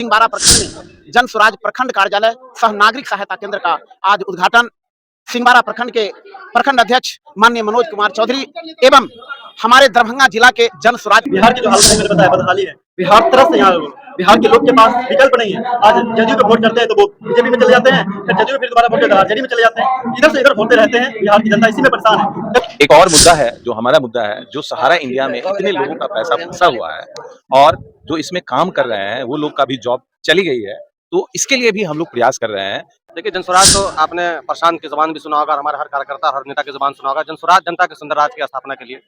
सिंहवाड़ा प्रखंड में जन स्वराज प्रखंड कार्यालय सह नागरिक सहायता केंद्र का आज उद्घाटन सिंहवाड़ा प्रखंड के प्रखंड अध्यक्ष माननीय मनोज कुमार चौधरी एवं हमारे दरभंगा जिला के जन स्वराज बिहार की जो हालत है मैंने बताया बदहाली है। बिहार तरस है यहाँ लोग, बिहार के लोग के पास विकल्प नहीं है। आज जदयू को वोट करते हैं तो वो बीजेपी में चले जाते हैं, फिर जदयू फिर दोबारा वोट करते हैं आरजेडी में चले जाते हैं, इधर से इधर होते रहते हैं। बिहार की जनता इसी में परेशान है। एक और मुद्दा है जो हमारा मुद्दा है, जो सहारा इंडिया में इतने लोगों का पैसा फंसा हुआ है और जो इसमें काम कर रहे हैं वो लोग का भी जॉब चली गई है, तो इसके लिए भी हम लोग प्रयास कर रहे हैं। देखिए, जनस्वराज तो आपने प्रशांत की जुबान भी सुना होगा, हमारे हर कार्यकर्ता हर नेता की जुबान सुना होगा। जनस्वराज जनता के सुंदर राज की स्थापना के लिए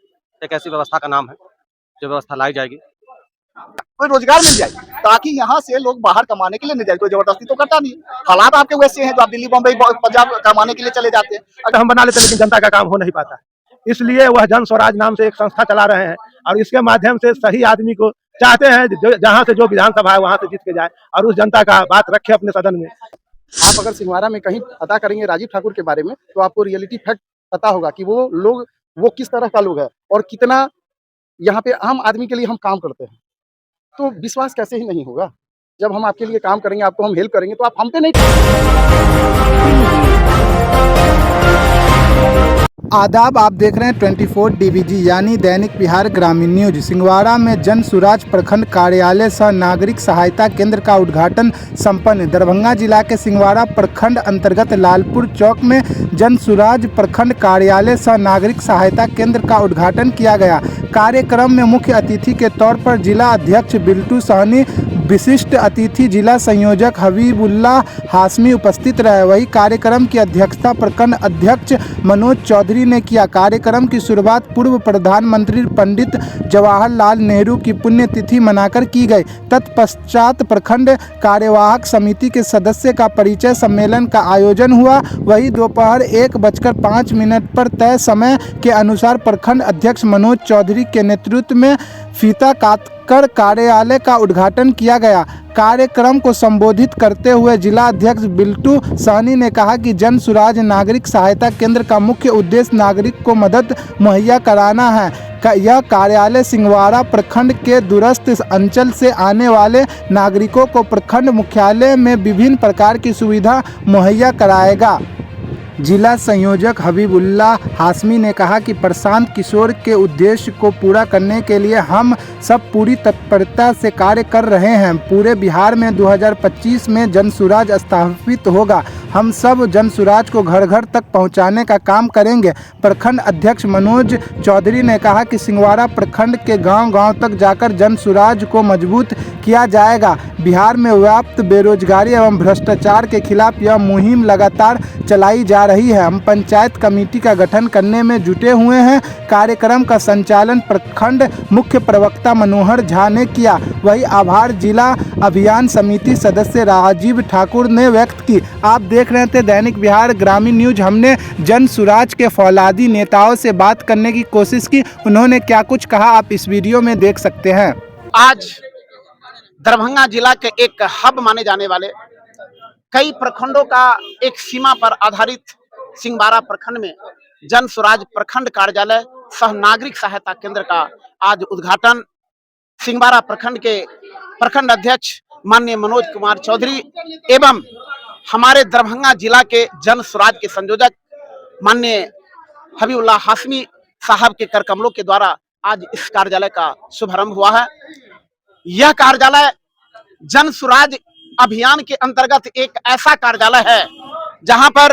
एक ऐसी व्यवस्था का नाम है जो व्यवस्था लाई जाएगी। कोई रोजगार मिल जाए ताकि यहाँ से लोग बाहर कमाने के लिए नहीं जाए। कोई जबरदस्ती तो करता नहीं। हालात आपके वैसे हैं जो आप दिल्ली बम्बई पंजाब कमाने के लिए चले जाते हैं। अगर हम बना लेते लेकिन जनता का काम हो नहीं पाता, इसलिए वह जन स्वराज नाम से एक संस्था चला रहे हैं और इसके माध्यम से सही आदमी को चाहते हैं जहाँ से जो विधानसभा है वहाँ से जीत के जाए और उस जनता का बात रखे अपने सदन में। आप अगर सिंहवाड़ा में कहीं पता करेंगे राजीव ठाकुर के बारे में तो आपको रियलिटी फैक्ट पता होगा कि वो किस तरह का लोग है और कितना यहाँ पे आम आदमी के लिए हम काम करते हैं। तो विश्वास कैसे ही नहीं होगा जब हम आपके लिए काम करेंगे, आपको हम हेल्प करेंगे तो आप हम पे नहीं। आदाब, आप देख रहे हैं 24 DBG यानी दैनिक बिहार ग्रामीण न्यूज। सिंहवाड़ा में जन सुराज प्रखंड कार्यालय सह नागरिक सहायता केंद्र का उद्घाटन संपन्न। दरभंगा जिला के सिंहवाड़ा प्रखंड अंतर्गत लालपुर चौक में जन सुराज प्रखंड कार्यालय सह नागरिक सहायता केंद्र का उद्घाटन किया गया। कार्यक्रम में मुख्य अतिथि के तौर पर जिला अध्यक्ष बिल्टू सहनी, विशिष्ट अतिथि जिला संयोजक हबीबुल्लाह हाशमी उपस्थित रहे। वही कार्यक्रम की अध्यक्षता प्रखंड अध्यक्ष मनोज चौधरी ने किया। कार्यक्रम की शुरुआत पूर्व प्रधानमंत्री पंडित जवाहरलाल नेहरू की पुण्यतिथि मनाकर की गई। तत्पश्चात प्रखंड कार्यवाहक समिति के सदस्य का परिचय सम्मेलन का आयोजन हुआ। वही दोपहर 1:05 पर तय समय के अनुसार प्रखंड अध्यक्ष मनोज चौधरी के नेतृत्व में फीता काटकर कार्यालय का उद्घाटन किया गया। कार्यक्रम को संबोधित करते हुए जिला अध्यक्ष बिल्टू सहनी ने कहा कि जन सुराज नागरिक सहायता केंद्र का मुख्य उद्देश्य नागरिक को मदद मुहैया कराना है। यह कार्यालय सिंहवाड़ा प्रखंड के दूरस्थ अंचल से आने वाले नागरिकों को प्रखंड मुख्यालय में विभिन्न प्रकार की सुविधा मुहैया कराएगा। जिला संयोजक हबीबुल्लाह हाशमी ने कहा कि प्रशांत किशोर के उद्देश्य को पूरा करने के लिए हम सब पूरी तत्परता से कार्य कर रहे हैं। पूरे बिहार में 2025 में जन सुराज स्थापित होगा। हम सब जन सुराज को घर घर तक पहुंचाने का काम करेंगे। प्रखंड अध्यक्ष मनोज चौधरी ने कहा कि सिंहवाड़ा प्रखंड के गांव-गांव तक जाकर जन सुराज को मजबूत किया जाएगा। बिहार में व्याप्त बेरोजगारी एवं भ्रष्टाचार के खिलाफ यह मुहिम लगातार चलाई जा रही है। हम पंचायत कमेटी का गठन करने में जुटे हुए हैं। कार्यक्रम का संचालन प्रखंड मुख्य प्रवक्ता मनोहर झा ने किया। वही आभार जिला अभियान समिति सदस्य राजीव ठाकुर ने व्यक्त की। आप देख रहे थे दैनिक बिहार ग्रामीण न्यूज। हमने जन सुराज के फौलादी नेताओं से बात करने की कोशिश की। उन्होंने क्या कुछ कहा आप इस वीडियो में देख सकते हैं। आज दरभंगा जिला के एक हब माने जाने वाले कई प्रखंडों का एक सीमा पर आधारित सिंहवाड़ा प्रखंड में जन स्वराज प्रखंड कार्यालय सह नागरिक सहायता केंद्र का आज उद्घाटन सिंहवाड़ा प्रखंड के प्रखंड अध्यक्ष माननीय मनोज कुमार चौधरी एवं हमारे दरभंगा जिला के जन स्वराज के संयोजक माननीय हबीबुल्लाह हाशमी साहब के कर कमलों के द्वारा आज इस कार्यालय का शुभारंभ हुआ है। यह कार्यालय जन स्वराज अभियान के अंतर्गत एक ऐसा कार्यालय है जहां पर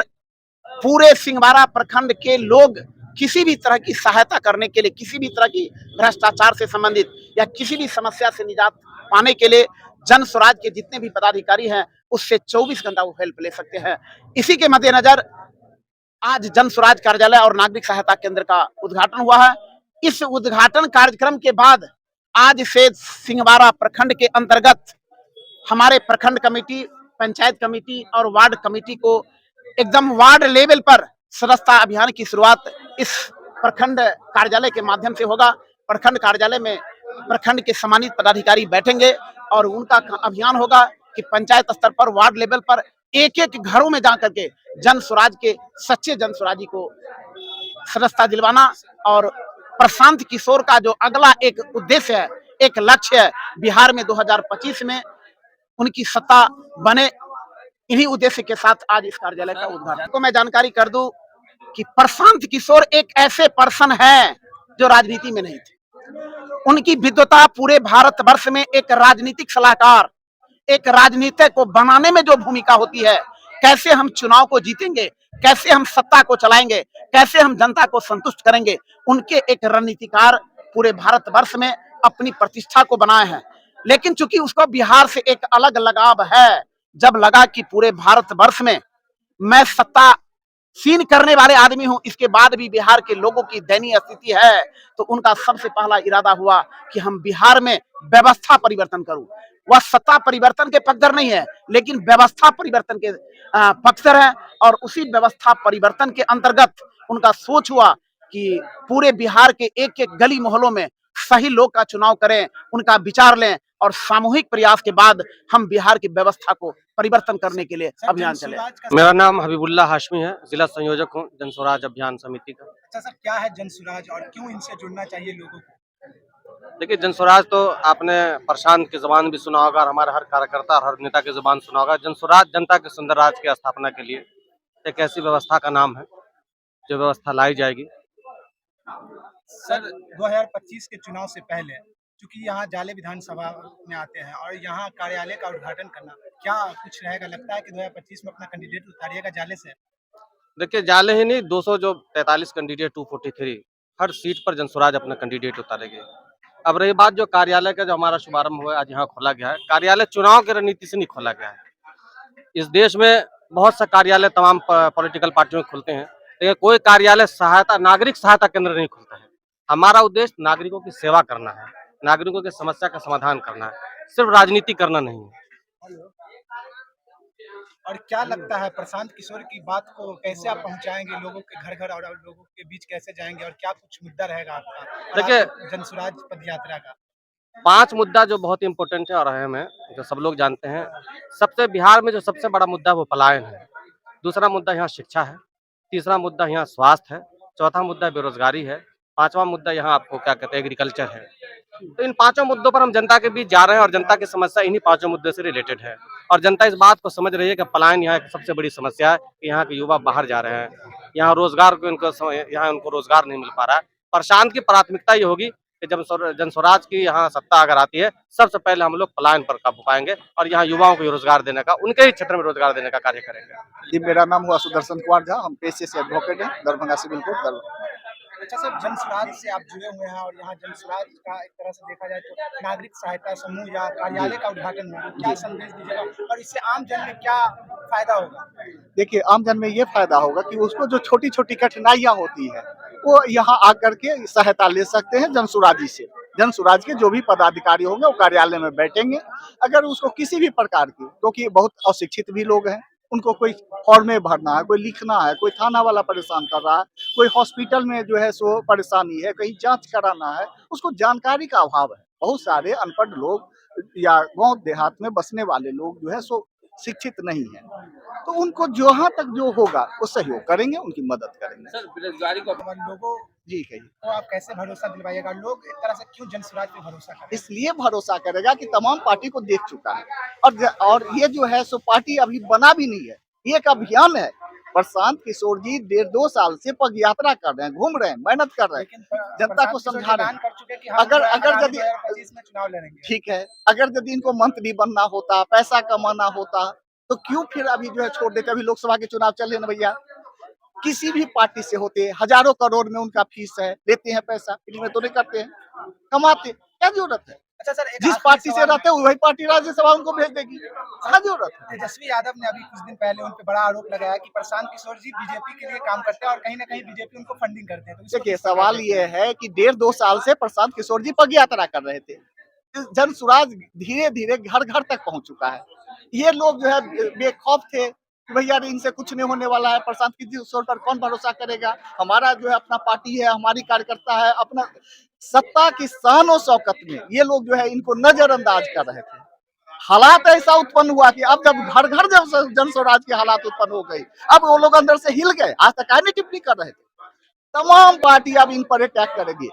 पूरे सिंहवाड़ा प्रखंड के लोग किसी भी तरह की सहायता करने के लिए, किसी भी तरह की भ्रष्टाचार से संबंधित या किसी भी समस्या से निजात पाने के लिए जन स्वराज के जितने भी पदाधिकारी हैं उससे 24 घंटा वो हेल्प ले सकते हैं। इसी के मद्देनजर आज जन स्वराज कार्यालय और नागरिक सहायता केंद्र का उद्घाटन हुआ है। इस उद्घाटन कार्यक्रम के बाद आज से सिंहवाड़ा प्रखंड के अंतर्गत हमारे प्रखंड कमेटी, पंचायत कमेटी और वार्ड कमेटी को एकदम वार्ड लेवल पर सदस्यता अभियान की शुरुआत इस प्रखंड कार्यालय के माध्यम से होगा। प्रखंड कार्यालय में प्रखंड के सम्मानित पदाधिकारी बैठेंगे और उनका अभियान होगा कि पंचायत स्तर पर, वार्ड लेवल पर एक एक घरों में जाकर के जन स्वराज के सच्चे जन स्वराजी को सदस्यता दिलवाना और प्रशांत किशोर का जो अगला एक उद्देश्य है, एक लक्ष्य है, बिहार में 2025 में उनकी सत्ता बने, इन्हीं उद्देश्य के साथ आज इस कार्यालय का उद्घाटन। तो मैं जानकारी कर दूं कि प्रशांत किशोर एक ऐसे पर्सन है जो राजनीति में नहीं थे। उनकी विद्वता पूरे भारतवर्ष में एक राजनीतिक सलाहकार, एक राजनीति को बनाने में जो भूमिका होती है, कैसे हम चुनाव को जीतेंगे, कैसे हम सत्ता को चलाएंगे, कैसे हम जनता को संतुष्ट करेंगे, उनके एक रणनीतिकार पूरे भारतवर्ष में अपनी प्रतिष्ठा को बनाए हैं। लेकिन चूंकि उसको बिहार से एक अलग लगाव है, जब लगा कि पूरे भारतवर्ष में मैं सत्ता सीन करने वाले आदमी हूं, इसके बाद भी बिहार के लोगों की दयनीय स्थिति है, तो उनका सबसे पहला इरादा हुआ कि हम बिहार में व्यवस्था परिवर्तन करूं। वह सत्ता परिवर्तन के पक्षधर नहीं है, लेकिन व्यवस्था परिवर्तन के पक्षधर है। और उसी व्यवस्था परिवर्तन के अंतर्गत उनका सोच हुआ कि पूरे बिहार के एक एक गली मोहल्लों में सही लोग का चुनाव करें, उनका विचार लें और सामूहिक प्रयास के बाद हम बिहार की व्यवस्था को परिवर्तन करने के लिए अभियान चले। मेरा नाम हबीबुल्लाह हाशमी है, जिला संयोजक हूँ जन स्वराज अभियान समिति का। अच्छा सर, क्या है जन स्वराज और क्यों इनसे जुड़ना चाहिए लोगों को? देखिए, जन स्वराज तो आपने प्रशांत की जुबान भी सुना होगा और हमारे हर कार्यकर्ता और हर नेता की जुबान सुना होगा। जन स्वराज जनता के सुंदर राज की स्थापना के लिए एक ऐसी व्यवस्था का नाम है जो व्यवस्था लाई जाएगी। सर, 2025 के चुनाव से पहले चूंकि यहाँ जाले विधानसभा में आते हैं और यहाँ कार्यालय का उद्घाटन करना, क्या कुछ रहेगा? लगता है कि 2025 में अपना कैंडिडेट उतारिएगा जाले से? देखिए, जाले ही नहीं, 200 जो 43 कैंडिडेट 243 हर सीट पर जन स्वराज अपना कैंडिडेट उतारेंगे। अब रही बात जो कार्यालय का, जो हमारा शुभारंभ हुआ आज यहाँ खोला गया है, कार्यालय चुनाव की रणनीति से नहीं खोला गया है। इस देश में बहुत सा कार्यालय तमाम पॉलिटिकल पार्टियों में खुलते हैं, लेकिन कोई कार्यालय सहायता, नागरिक सहायता केंद्र नहीं खुलता है। हमारा उद्देश्य नागरिकों की सेवा करना है, नागरिकों की समस्या का समाधान करना है, सिर्फ राजनीति करना नहीं है। और क्या लगता है प्रशांत किशोर की बात को कैसे आप पहुंचाएंगे लोगों के घर घर और लोगों के बीच कैसे जाएंगे और क्या कुछ मुद्दा रहेगा आपका? देखिए, जन स्वराज पद यात्रा का 5 मुद्दा जो बहुत इंपॉर्टेंट है और अहम है, जो सब लोग जानते हैं। सबसे बिहार में जो सबसे बड़ा मुद्दा वो पलायन है। दूसरा मुद्दा यहाँ शिक्षा है। तीसरा मुद्दा यहाँ स्वास्थ्य है। चौथा मुद्दा बेरोजगारी है। पांचवा मुद्दा यहाँ आपको क्या कहते हैं, एग्रीकल्चर है। तो इन पांचों मुद्दों पर हम जनता के बीच जा रहे हैं और जनता की समस्या इन्हीं पांचों मुद्दों से रिलेटेड है। और जनता इस बात को समझ रही है कि पलायन यहाँ एक सबसे बड़ी समस्या है कि यहाँ के युवा बाहर जा रहे हैं, यहाँ रोजगार को यहाँ उनको रोजगार नहीं मिल पा रहा है। प्रशांत की प्राथमिकता ये होगी कि जब जन स्वराज की यहाँ सत्ता अगर आती है, सबसे पहले हम लोग पलायन पर काबू पाएंगे और यहाँ युवाओं को रोजगार देने का, उनके ही क्षेत्र में रोजगार देने का कार्य करेंगे। जी, मेरा नाम हुआ सुदर्शन कुमार झा, हम पेशे से एडवोकेट हैं, दरभंगा सिविल कोर्ट दरभंगा। अच्छा सर, जन स्वराज से आप जुड़े हुए हैं और यहाँ जन स्वराज का एक तरह से देखा जाए तो नागरिक सहायता समूह या कार्यालय का उद्घाटन हुआ, क्या संदेश दीजिएगा और इससे आम जन में क्या फायदा होगा? देखिए, आम जन में ये फायदा होगा कि उसको जो छोटी छोटी कठिनाइयाँ होती है वो यहाँ आकर के सहायता ले सकते हैं जन स्वराजी से। जन स्वराज के जो भी पदाधिकारी होंगे वो कार्यालय में बैठेंगे। अगर उसको किसी भी प्रकार की, क्योंकि बहुत अशिक्षित भी लोग हैं, उनको कोई फॉर्म में भरना है, कोई लिखना है, कोई थाना वाला परेशान कर रहा है, कोई हॉस्पिटल में जो है सो परेशानी है, कहीं जांच कराना है, उसको जानकारी का अभाव है। बहुत सारे अनपढ़ लोग या गांव देहात में बसने वाले लोग जो है सो शिक्षित नहीं है, तो उनको जहाँ तक जो होगा वो सहयोग करेंगे, उनकी मदद करेंगे। सर, बेरोजगारी को लोगों जी कहिए। को आप कैसे भरोसा दिलवाइएगा? लोग एक तरह से क्यों जन स्वराज पे भरोसा करें? इसलिए भरोसा करेगा कि तमाम पार्टी को देख चुका है और ये जो है सो पार्टी अभी बना भी नहीं है, ये एक अभियान है। प्रशांत किशोर जी 1.5-2 साल से पग यात्रा कर रहे हैं, घूम रहे हैं, मेहनत कर रहे हैं, जनता को समझा रहे हैं। अगर यदि चुनाव लड़ेंगे, ठीक है, अगर यदि इनको मंत्री बनना होता, पैसा कमाना होता, तो क्यों फिर अभी जो है छोड़ देते? अभी लोकसभा के चुनाव चल रहे हैं ना भैया, किसी भी पार्टी से होते, हजारों करोड़ में उनका फीस है, लेते हैं पैसा, फ्री में तो नहीं करते हैं, कमाते, क्या जरूरत है? अच्छा सर, जिस पार्टी से रहते हैं वही पार्टी राज्यसभा उनको भेज देगी, क्या जरूरत है? तेजस्वी यादव ने अभी कुछ दिन पहले उन पे बड़ा आरोप लगाया कि प्रशांत किशोर जी बीजेपी के लिए काम करते हैं और कहीं ना कहीं बीजेपी उनको फंडिंग करते हैं। तो देखिए, सवाल ये है कि 1.5-2 साल से प्रशांत किशोर जी पग यात्रा कर रहे थे। जन स्वराज धीरे धीरे घर घर तक पहुंच चुका है। ये लोग जो है बेखौफ थे कि भैया इनसे कुछ नहीं होने वाला है, प्रशांत किशोर पर कौन भरोसा करेगा? हमारा जो है अपना पार्टी है, हमारी कार्यकर्ता है, अपना सत्ता की शान और शौकत में ये लोग जो है इनको नजरअंदाज कर रहे थे। हालात ऐसा उत्पन्न हुआ कि अब जब घर घर जब जन स्वराज की हालात उत्पन्न हो गई, अब वो लोग अंदर से हिल गए। आज तक आने टिप्पणी कर रहे थे। तमाम पार्टी अब इन पर अटैक करेगी,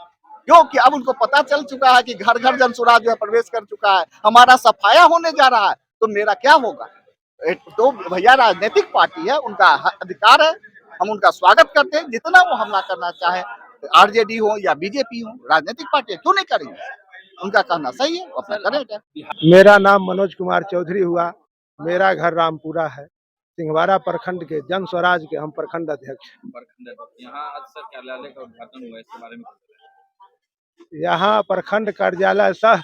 क्योंकि अब उनको पता चल चुका है कि घर घर जन स्वराज जो है प्रवेश कर चुका है, हमारा सफाया होने जा रहा है। तो तो मेरा क्या होगा? तो भैया राजनीतिक पार्टी है, उनका अधिकार है, हम उनका स्वागत करते हैं। जितना वो हमला करना चाहे, आरजेडी हो या बीजेपी हो, राजनीतिक पार्टी है, क्यों नहीं करेंगे? उनका कहना सही है, वो अपना करें। मेरा नाम मनोज कुमार चौधरी हुआ। मेरा घर रामपुरा है। सिंहवाड़ा प्रखंड के जन स्वराज के हम प्रखंड अध्यक्ष हैं। यहाँ आज सर कार्यालय का उद्घाटन हुआ, इसके बारे में यहाँ प्रखंड कार्यालय सह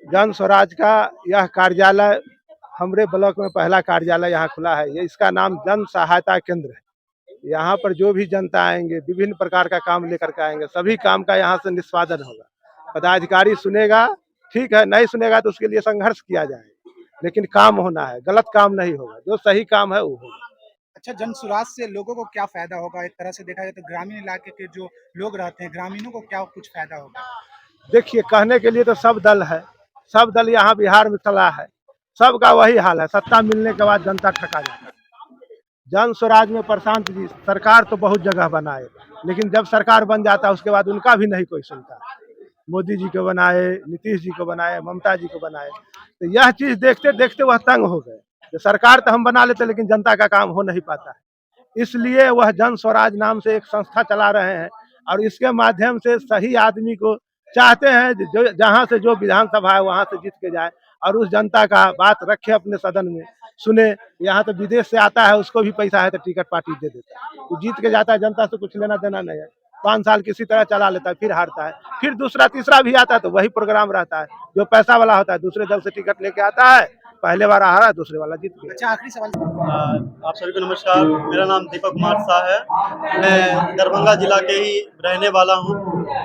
जन स्वराज का यह कार्यालय हमरे ब्लॉक में पहला कार्यालय यहाँ खुला है। ये इसका नाम जन सहायता केंद्र है। यहाँ पर जो भी जनता आएंगे, विभिन्न प्रकार का काम लेकर के आएंगे, सभी काम का यहाँ से निष्पादन होगा। पदाधिकारी सुनेगा, ठीक है, नहीं सुनेगा तो उसके लिए संघर्ष किया जाएगा, लेकिन काम होना है, गलत काम नहीं होगा, जो सही काम है वो होगा। अच्छा, जन सुराज से लोगों को क्या फायदा होगा? एक तरह से देखा जाए तो ग्रामीण इलाके के जो लोग रहते हैं, ग्रामीणों को क्या कुछ फायदा होगा? देखिए, कहने के लिए तो सब दल है, सब दल यहाँ बिहार में चला है, सबका वही हाल है। सत्ता मिलने के बाद जनता ठका जाता है। जन स्वराज में प्रशांत जी सरकार तो बहुत जगह बनाए, लेकिन जब सरकार बन जाता है उसके बाद उनका भी नहीं कोई सुनता। मोदी जी को बनाए, नीतीश जी को बनाए, ममता जी को बनाए, तो यह चीज देखते देखते वह तंग हो गए। तो सरकार तो हम बना लेते, लेकिन जनता का काम हो नहीं पाता है। इसलिए वह जन स्वराज नाम से एक संस्था चला रहे हैं, और इसके माध्यम से सही आदमी को चाहते हैं जो जहाँ से जो विधानसभा है वहाँ से जीत के जाए, और उस जनता का बात रखे अपने सदन में, सुने। यहाँ तो विदेश से आता है, उसको भी पैसा है तो टिकट पार्टी दे देता है, वो जीत के जाता है, जनता से कुछ लेना देना नहीं है। 5 साल किसी तरह चला लेता है, फिर हारता है, फिर दूसरा तीसरा भी आता है तो वही प्रोग्राम रहता है। जो पैसा वाला होता है दूसरे दल से टिकट लेके आता है, पहले बार हारा, दूसरे वाला जीत गया। अच्छा, आखिरी सवाल। आप सभी को नमस्कार। मेरा नाम दीपक कुमार शाह है। मैं दरभंगा जिला के ही रहने वाला हूं।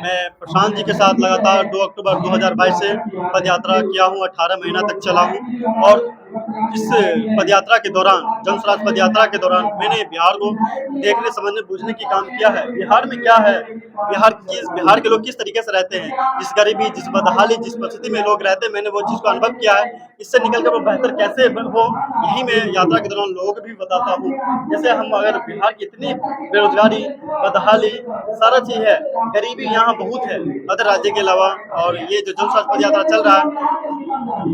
मैं प्रशांत जी के साथ लगातार 2 अक्टूबर 2022 से पद यात्रा किया हूं, 18 महीना तक चला हूं, और इस पदयात्रा के दौरान, जन स्वराज पद यात्रा के दौरान, मैंने बिहार को देखने, समझने, बूझने की काम किया है। बिहार में क्या है, बिहार के लोग किस तरीके से रहते हैं, जिस गरीबी, जिस बदहाली, जिस परिस्थिति में लोग रहते हैं, मैंने वो चीज़ को अनुभव किया है। इससे निकलकर वो बेहतर कैसे हो, यही मैं यात्रा के दौरान लोगों को भी बताता हूँ। जैसे हम अगर बिहार की इतनी बेरोजगारी, बदहाली, सारा चीज़ है, गरीबी यहाँ बहुत है अदर राज्य के अलावा, और ये जो जन स्वराज पद यात्रा चल रहा है।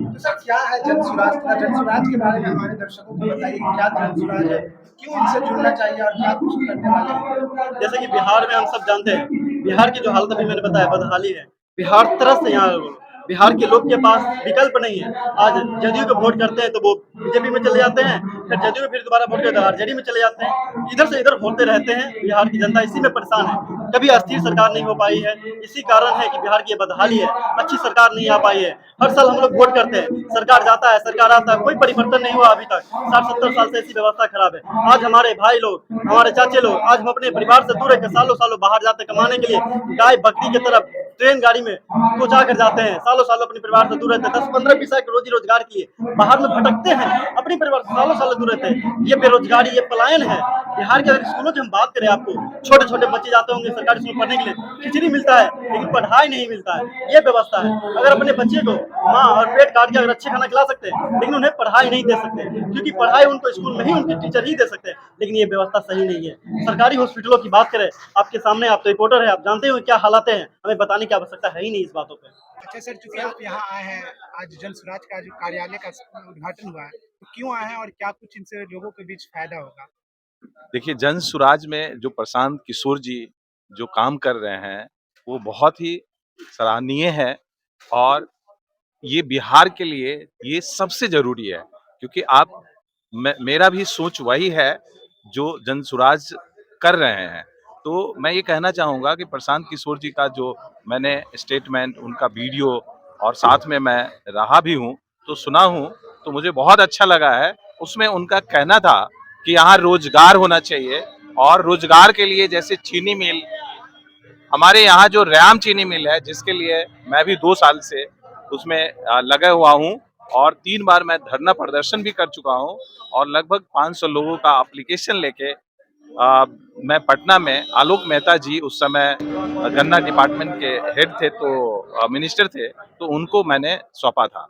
तो सर, क्या है जन सुराज? जन सुराज के बारे में हमारे दर्शकों को बताइए, क्या जन सुराज है, क्यों इनसे जुड़ना चाहिए और क्या कुछ करने वाले हैं? जैसे कि बिहार में हम सब जानते हैं, बिहार की जो हालत अभी मैंने बताया, बदहाली है। बिहार तरह से यहाँ बिहार के लोग के पास विकल्प नहीं है। आज जदयू को वोट करते हैं तो वो बीजेपी में चले जाते हैं, फिर जदयू में फिर दोबारा वोट करते हैं आरजेडी में चले जाते हैं, इधर से इधर होते रहते हैं। बिहार की जनता इसी में परेशान है। कभी अस्थिर सरकार नहीं हो पाई है, इसी कारण है कि बिहार की बदहाली है, अच्छी सरकार नहीं आ पाई है। हर साल हम लोग वोट करते हैं, सरकार जाता है, सरकार आता है, कोई परिवर्तन नहीं हुआ अभी तक। 60-70 साल से ऐसी व्यवस्था खराब है। आज हमारे भाई लोग, हमारे चाचे लोग, आज हम अपने परिवार से दूर है, सालों सालों बाहर जाते कमाने के लिए, गाय बकरी की तरफ ट्रेन गाड़ी में पहुंचा कर जाते हैं, सालों सालों अपने परिवार से दूर रहते हैं। 10-15 पैसा के रोजी रोजगार के लिए बाहर में भटकते हैं, अपने परिवार से सालों सालों दूर रहते हैं। ये बेरोजगारी, ये पलायन है। बिहार के अगर स्कूलों की हम बात करें, आपको छोटे छोटे बच्चे जाते होंगे सरकारी स्कूल पढ़ने के लिए, खिचड़ी मिलता है लेकिन पढ़ाई नहीं मिलता है। ये व्यवस्था है। अगर अपने बच्चे को माँ और पेट काट के अगर अच्छे खाना खिला सकते हैं, लेकिन उन्हें पढ़ाई नहीं दे सकते, क्योंकि पढ़ाई उनको स्कूल में ही उनके टीचर ही दे सकते हैं। लेकिन ये व्यवस्था सही नहीं है। सरकारी हॉस्पिटलों की बात करें, आपके सामने, आप तो रिपोर्टर है, आप जानते हो क्या हालात हैं, हमें बताने की आवश्यकता है ही नहीं इस बातों पर। अच्छा सर, चूंकि आप यहाँ आए हैं, आज जन स्वराज का जो कार्यालय का उद्घाटन हुआ है, तो क्यों आए हैं और क्या कुछ इनसे लोगों के बीच फायदा होगा? देखिए, जन स्वराज में जो प्रशांत किशोर जी जो काम कर रहे हैं वो बहुत ही सराहनीय है, और ये बिहार के लिए ये सबसे जरूरी है, क्योंकि मेरा भी सोच वही है जो जन स्वराज कर रहे हैं। तो मैं ये कहना चाहूँगा कि प्रशांत किशोर जी का जो मैंने स्टेटमेंट, उनका वीडियो, और साथ में मैं रहा भी हूँ तो सुना हूँ, तो मुझे बहुत अच्छा लगा है। उसमें उनका कहना था कि यहाँ रोजगार होना चाहिए, और रोजगार के लिए जैसे चीनी मिल, हमारे यहाँ जो रैम चीनी मिल है, जिसके लिए मैं भी 2 साल से उसमें लगा हुआ हूँ, और 3 बार मैं धरना प्रदर्शन भी कर चुका हूँ, और लगभग 500 लोगों का एप्लीकेशन लेके मैं पटना में, आलोक मेहता जी उस समय गन्ना डिपार्टमेंट के हेड थे, तो मिनिस्टर थे, तो उनको मैंने सौंपा था।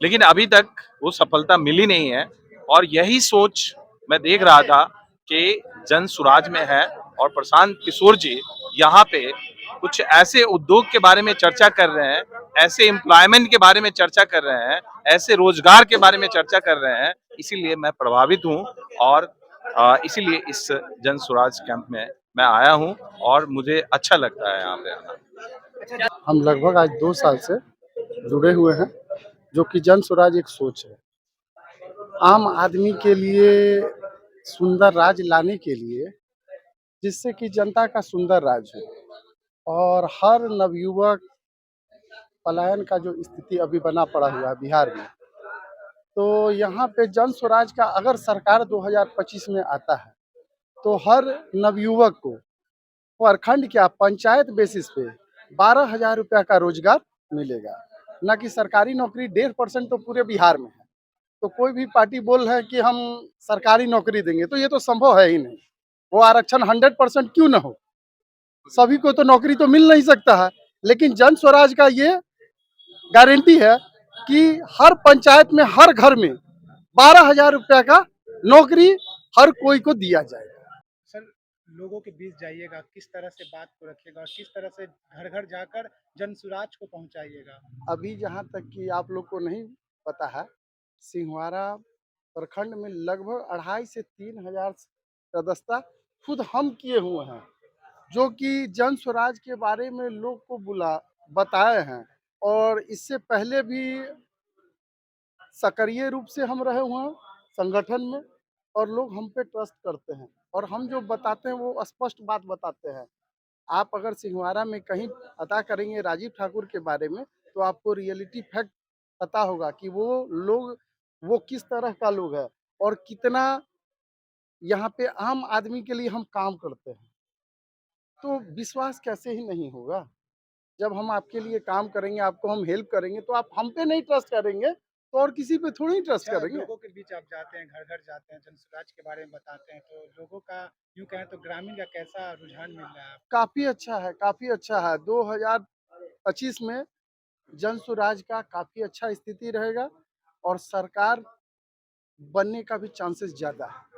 लेकिन अभी तक वो सफलता मिली नहीं है, और यही सोच मैं देख रहा था कि जन स्वराज में है, और प्रशांत किशोर जी यहाँ पे कुछ ऐसे उद्योग के बारे में चर्चा कर रहे हैं, ऐसे एम्प्लॉयमेंट के बारे में चर्चा कर रहे हैं, ऐसे रोजगार के बारे में चर्चा कर रहे हैं। इसीलिए मैं प्रभावित हूँ और इसीलिए इस जन स्वराज कैंप में मैं आया हूँ और मुझे अच्छा लगता है यहाँ पे आना। हम लगभग आज 2 साल से जुड़े हुए हैं, जो कि जन स्वराज एक सोच है। आम आदमी के लिए सुंदर राज लाने के लिए, जिससे कि जनता का सुंदर राज हो और हर नवयुवक पलायन का जो स्थिति अभी बना पड़ा हुआ है बिहार में, तो यहाँ पे जन स्वराज का अगर सरकार 2025 में आता है, तो हर नवयुवक को प्रखंड क्या पंचायत बेसिस पे 12,000 रुपया का रोजगार मिलेगा। न कि सरकारी नौकरी 1.5% तो पूरे बिहार में है। तो कोई भी पार्टी बोल रहा है कि हम सरकारी नौकरी देंगे, तो ये तो संभव है ही नहीं। वो आरक्षण 100% क्यों ना हो, सभी को तो नौकरी तो मिल नहीं सकता है। लेकिन जन स्वराज का ये गारंटी है कि हर पंचायत में हर घर में 12,000 रुपया का नौकरी हर कोई को दिया जाएगा। सर, लोगों के बीच जाइएगा, किस तरह से बात को रखिएगा और किस तरह से घर घर जाकर जन स्वराज को पहुंचाइएगा? अभी जहाँ तक कि आप लोग को नहीं पता है, सिंहवाड़ा प्रखंड में लगभग 2,500 से 3,000 सदस्यता खुद हम किए हुए हैं, जो कि जन स्वराज के बारे में लोग को बताए हैं। और इससे पहले भी सक्रिय रूप से हम रहे हुए हैं संगठन में, और लोग हम पे ट्रस्ट करते हैं और हम जो बताते हैं वो स्पष्ट बात बताते हैं। आप अगर सिंहवाड़ा में कहीं पता करेंगे राजीव ठाकुर के बारे में, तो आपको रियलिटी फैक्ट पता होगा कि वो किस तरह का लोग है और कितना यहाँ पे आम आदमी के लिए हम काम करते हैं। तो विश्वास कैसे ही नहीं होगा? जब हम आपके लिए काम करेंगे, आपको हम हेल्प करेंगे, तो आप हम पे नहीं ट्रस्ट करेंगे तो और किसी पे थोड़ी ट्रस्ट अच्छा, करेंगे। लोगों के बीच आप जाते हैं, घर घर जाते हैं, जन स्वराज के बारे में बताते हैं, तो लोगों का यूँ कहें तो ग्रामीण का कैसा रुझान मिल रहा है आपको? काफ़ी अच्छा है, काफ़ी अच्छा है। 2025 में जन स्वराज का काफ़ी अच्छा स्थिति रहेगा और सरकार बनने का भी चांसेस ज़्यादा है।